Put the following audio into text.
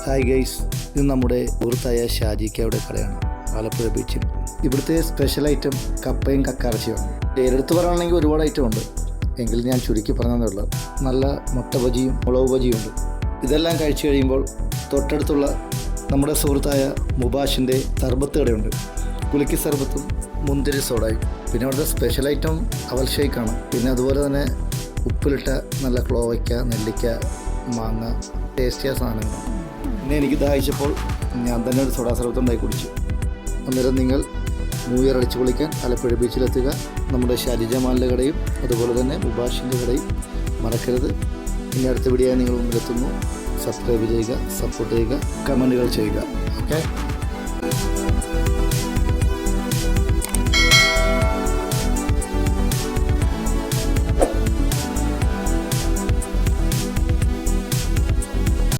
Hi guys, ഇത് നമ്മുടെ സുഹൃത്തായ ഷാജിക്കയുടെ കടയാണ് ആലപ്പുഴ ബീച്ചിൽ. ഇവിടുത്തെ സ്പെഷ്യൽ ഐറ്റം കപ്പയും കക്കയിറച്ചിയുമാണ്. പേരെടുത്ത് പറയുകയാണെങ്കിൽ ഒരുപാട് ഐറ്റം ഉണ്ട്, എങ്കിലും ഞാൻ ചുരുക്കി പറഞ്ഞതേ ഉള്ളൂ. നല്ല മുട്ട ബജിയും മുളക് ബജിയും ഉണ്ട്. ഇതെല്ലാം കഴിച്ചു കഴിയുമ്പോൾ തൊട്ടടുത്തുള്ള നമ്മുടെ സുഹൃത്തായ മുബാഷിൻ്റെ സർബത്ത് കടയുണ്ട്. കുലുക്കി സർബത്തും മുന്തിരി സോഡയും. പിന്നെ അവിടുത്തെ സ്പെഷ്യൽ ഐറ്റം അവൽ ഷേക്കാണ്. പിന്നെ അതുപോലെ തന്നെ ഉപ്പിലിട്ട നല്ല ക്ലോവയ്ക്ക, നെല്ലിക്ക, മാങ്ങ, ടേസ്റ്റിയ സാധനങ്ങളാണ്. പിന്നെ എനിക്ക് ദാഹിച്ചപ്പോൾ ഞാൻ തന്നെ ഒരു സോഡാ സർബത്ത് ഉണ്ടായി കുടിച്ചു. അന്നേരം നിങ്ങൾ ന്യൂ ഇയർ അടിച്ചു പൊളിക്കാൻ ആലപ്പുഴ ബീച്ചിലെത്തുക. നമ്മുടെ ഷാജിജമാലിൻ്റെ കടയും അതുപോലെ തന്നെ മുബാഷിൻ്റെ കടയും മറക്കരുത്. ഇനി അടുത്ത വീഡിയോ നിങ്ങൾ മുമ്പിലെത്തുന്നു. സബ്സ്ക്രൈബ് ചെയ്യുക, സപ്പോർട്ട് ചെയ്യുക, കമൻറ്റുകൾ ചെയ്യുക. ഓക്കെ.